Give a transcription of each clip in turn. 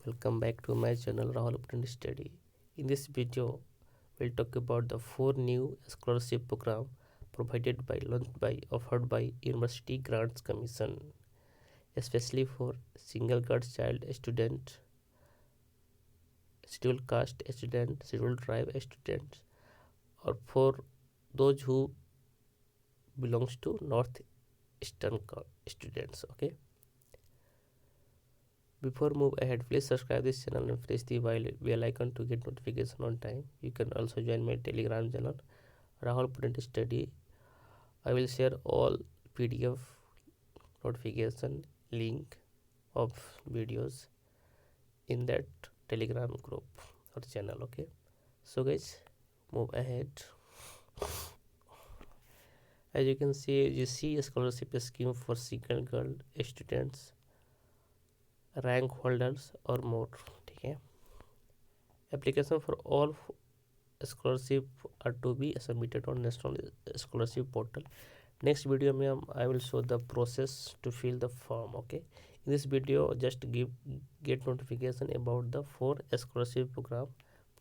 Welcome back to my channel Rahul Upton Study. In this video, we'll talk about the 4 new scholarship program offered by University Grants Commission, especially for single girl child student, scheduled caste student, scheduled tribe students, or for those who belongs to North Eastern students. Okay. Before move ahead, please subscribe this channel and press the bell icon to get notification on time. You can also join my Telegram channel, Rahul Prudent Study. I will share all PDF notification link of videos in that Telegram group or channel. Okay, so guys, move ahead. As you can see, you see a scholarship scheme for single girl students, rank holders और more. ठीक है. Application for all scholarship are to be submitted on national scholarship portal. Next video में I will show the process to fill the form. Okay, in this video just get notification about the 4 scholarship program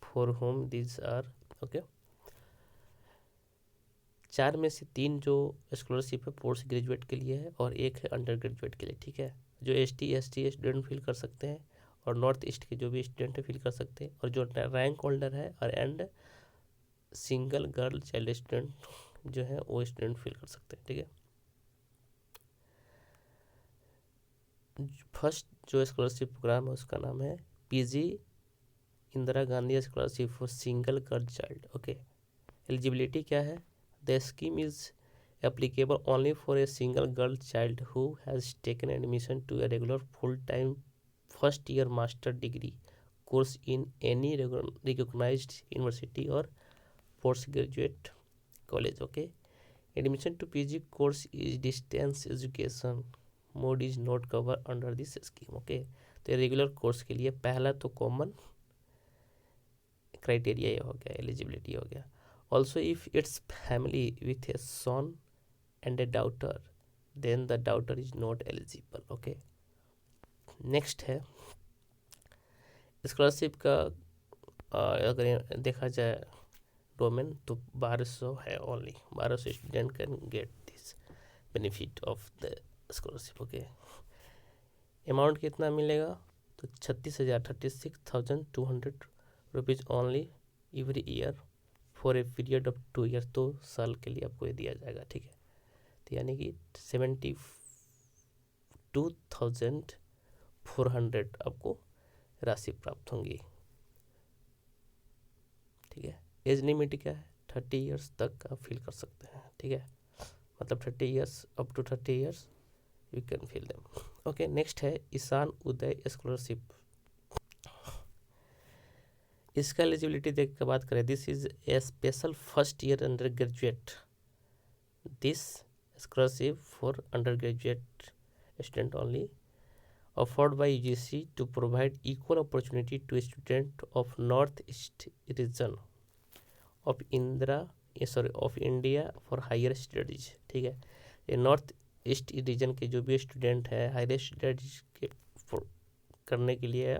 for home this are. Okay, 4 में से 3 जो scholarship है post graduate के लिए है और 1 है अंडर ग्रेजुएट के लिए. ठीक है, जो ST स्टूडेंट फिल कर सकते हैं और नॉर्थ ईस्ट के जो भी स्टूडेंट है फिल कर सकते हैं, और जो रैंक होल्डर है और and single girl child student जो है वो स्टूडेंट फिल कर सकते हैं. ठीक है. फर्स्ट जो स्कॉलरशिप प्रोग्राम है उसका नाम है PG Indira Gandhi scholarship for single girl child. Okay, eligibility क्या है? The scheme is applicable only for a single girl child who has taken admission to a regular full-time first year master degree course in any recognized university or postgraduate college. Okay, admission to PG course is distance education mode is not covered under this scheme. Okay, तो regular course के लिए पहला तो common criteria ये हो गया, eligibility हो गया. Also if it's family with a son and a daughter, then the daughter is not eligible. Okay, next है स्कॉलरशिप का. अगर देखा जाए डोमेन तो 1200 है, only 1200 student can get this benefit of the scholarship. Okay, amount कितना मिलेगा? तो 36,200 rupees only every year for a period of 2 year. 2 साल के लिए आपको ये दिया जाएगा. ठीक है, यानी कि 72,400 आपको राशि प्राप्त होंगी. ठीक है. एज लिमिट क्या है? 30 इयर्स तक आप फिल कर सकते हैं. ठीक है, मतलब 30 years up to 30 years you can fill them. Okay, next है ईशान उदय स्कॉलरशिप. इसका एलिजिबिलिटी देख के बात करें, this is a special first year undergraduate. This scholarship for undergraduate student only offered by UGC to provide equal opportunity to student of North East region of India for higher studies. ठीक है, ये north east region के जो भी student है higher studies के करने के लिए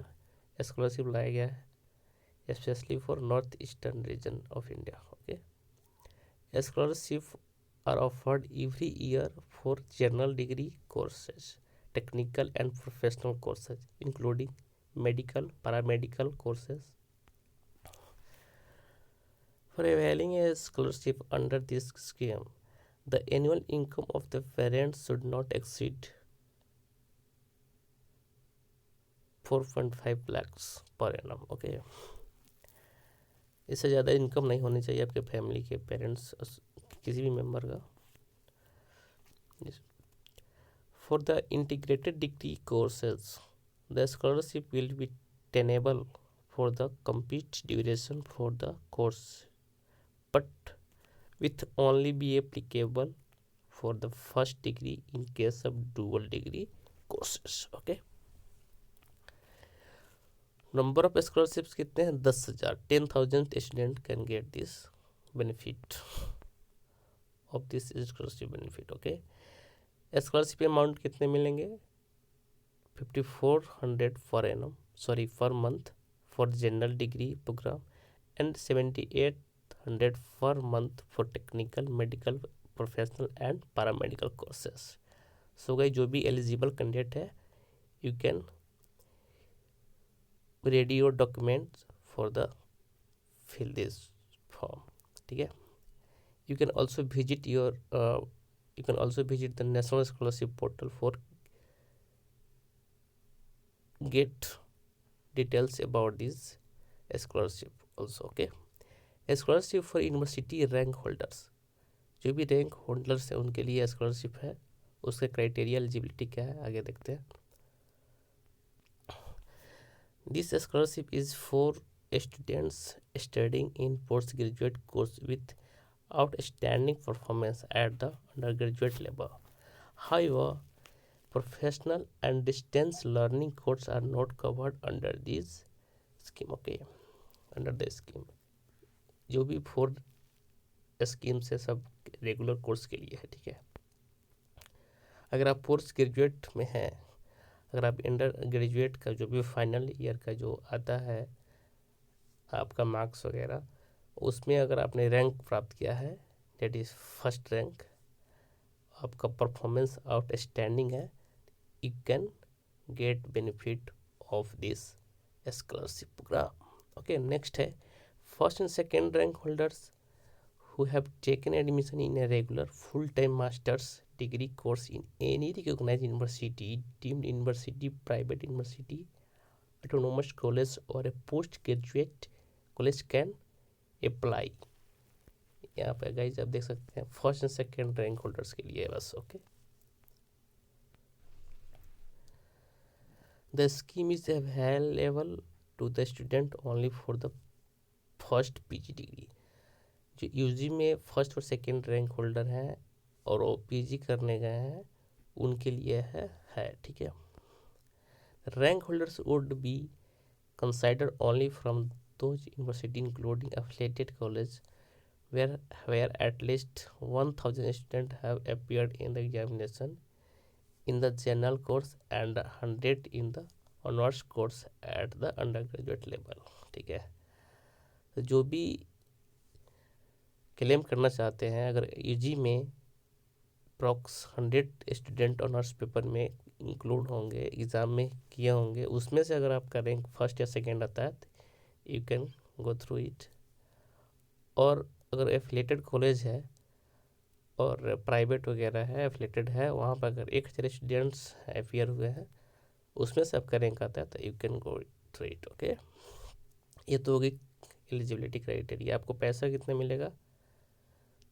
स्कॉलरशिप लाया गया है, specially for north eastern region of India. Okay, scholarship are offered every year for general degree courses, technical and professional courses, including medical, paramedical courses. For availing a scholarship under this scheme, the annual income of the parents should not exceed 4.5 lakhs per annum. Okay, इससे ज़्यादा income नहीं होनी चाहिए आपके family के parents किसी भी member का. For the integrated degree courses the scholarship will be tenable for the complete duration for the course but with only be applicable for the first degree in case of dual degree courses. Okay, number of scholarships कितने हैं? 10,000. 10,000 student can get this benefit of this scholarship benefit. Okay, scholarship amount कितने मिलेंगे? 5,400 per annum. per month for general degree program and 7800 per month for technical, medical, professional and paramedical courses. So guys, जो भी eligible candidate है, you can ready your documents for the fill this form. ठीक है. You can also visit the National Scholarship Portal for get details about this scholarship also. Okay. Scholarship for university rank holders, जो भी rank holders हैं उनके लिए scholarship है. उसके criteria eligibility क्या है आगे देखते हैं. This scholarship is for students studying in postgraduate course with outstanding performance at the undergraduate level. However, professional and distance learning course are not covered under this scheme. Okay, under the scheme जो भी 4 schemes है सब regular course के लिए है. ठीक है. अगर आप पोस्ट ग्रेजुएट में हैं, अगर आप अंडर ग्रेजुएट का जो भी फाइनल ईयर का जो आता है आपका मार्क्स वगैरह, उसमें अगर आपने रैंक प्राप्त किया है, दैट इज़ फर्स्ट रैंक, आपका परफॉर्मेंस आउटस्टैंडिंग है, you can get benefit of this scholarship program. Okay, next है first and second rank holders who have taken admission in a regular full-time master's degree course in any recognized university, deemed university, private university, autonomous college or a postgraduate college can apply. यहाँ पे guys आप देख सकते हैं first and second rank holders के लिए बस. Okay, the scheme is available to the student only for the first PG degree. जो यूजी में फर्स्ट और सेकंड रैंक होल्डर हैं और वो पीजी करने गए हैं उनके लिए है. ठीक है. Rank holders would be considered only from those university including affiliated college where at least 1000 student have appeared in the examination in the general course and 100 in the honours course at the undergraduate level. ठीक है. तो जो भी claim करना चाहते हैं, अगर UG में प्रॉक्स 100 स्टूडेंट ऑनर्स पेपर में इंक्लूड होंगे, एग्ज़ाम में किए होंगे, उसमें से अगर आपका रैंक फर्स्ट या सेकंड आता है you can go through it. और अगर एफिलेटेड कॉलेज है और प्राइवेट वगैरह है, एफिलेटेड है, वहाँ पर अगर 1000 स्टूडेंट्स अपियर हुए हैं उसमें से आपका रैंक आता है तो you can go through it. Okay, ये तो होगी एलिजिबिलिटी क्राइटेरिया. आपको पैसा कितना मिलेगा,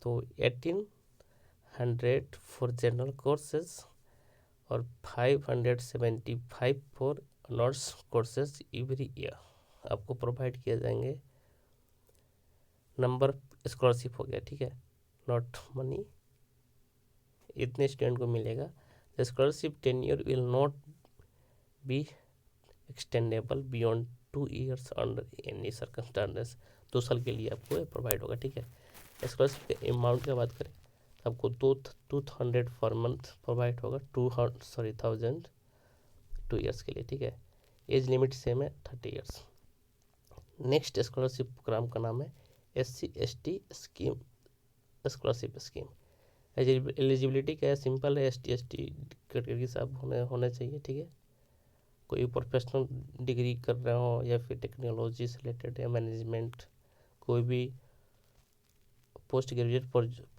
तो 1800 फॉर जनरल कोर्सेज और 575 for honours courses every year आपको प्रोवाइड किए जाएंगे. नंबर स्कॉलरशिप हो गया. ठीक है, नॉट मनी. इतने स्टूडेंट को मिलेगा. The scholarship tenure will not be extendable beyond 2 years under any circumstances. 2 साल के लिए आपको प्रोवाइड होगा. ठीक है. स्कॉलरशिप के अमाउंट की बात करें तो आपको 200 पर मंथ प्रोवाइड होगा. 1000 2 ईयर्स के लिए. ठीक है. एज लिमिट सेम है 30 ईयर्स. नेक्स्ट स्कॉलरशिप प्रोग्राम का नाम है SC/ST scheme scholarship scheme. Eligibility क्या है, सिंपल है. ST/ST कैटेगरी से आप होने चाहिए. ठीक है. कोई प्रोफेशनल डिग्री कर रहे हो या फिर टेक्नोलॉजी से रिलेटेड या मैनेजमेंट, कोई भी पोस्ट ग्रेजुएट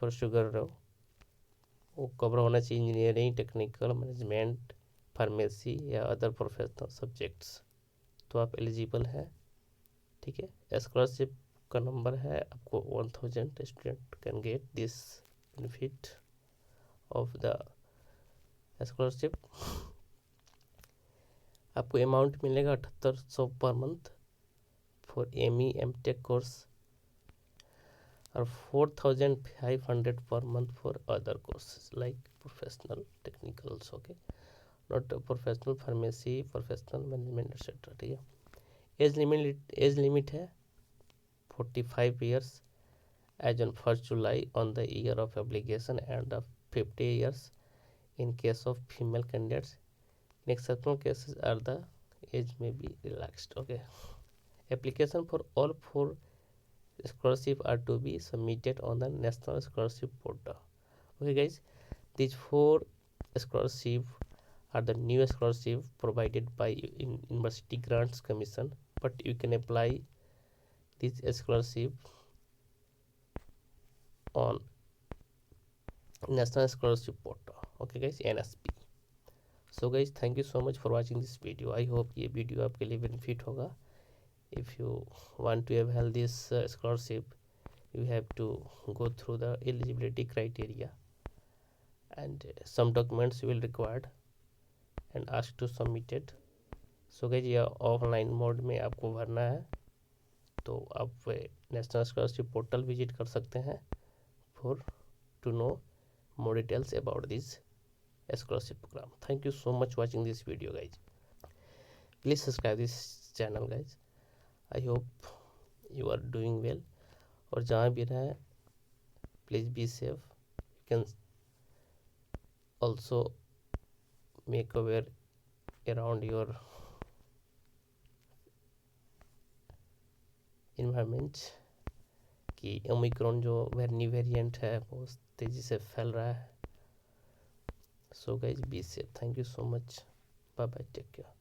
परस्यू कर रहे हो वो कवर होना चाहिए. इंजीनियरिंग, टेक्निकल, मैनेजमेंट, फार्मेसी या अदर प्रोफेशनल सब्जेक्ट्स, तो आप एलिजिबल हैं. ठीक है. स्कॉलरशिप का नंबर है आपको 1000 student can get this benefit of the scholarship. आपको अमाउंट मिलेगा 7800 per month for ME MTech course और 4500 per month for other courses like professional technicals. Okay, not professional pharmacy, professional management etcetera. ठीक है. Age limit है 45 years age on 1 July on the year of application and 50 years in case of female candidates. In exceptional cases are the age may be relaxed. Okay, application for all 4 scholarship are to be submitted on the National Scholarship Portal. Okay guys, these 4 scholarship are the new scholarship provided by University Grants Commission, but you can apply this scholarship on National Scholarship Portal. Okay guys, NSP. So guys, thank you so much for watching this video. I hope ये video आपके लिए benefit होगा. If you want to avail this scholarship, you have to go through the eligibility criteria and some documents you will required and ask to submitted. So guys, ये offline mode में आपको भरना है, तो आप नेशनल स्कॉलरशिप पोर्टल विजिट कर सकते हैं for to know more details about this scholarship program. Thank you so much watching this video guys. Please subscribe this channel guys. I hope you are doing well. और जहाँ भी रहें please be safe. You can also make aware around your environment कि Omicron जो new variant है वो तेज़ी से फैल रहा है. So guys be safe. Thank you so much. Bye bye. Take care.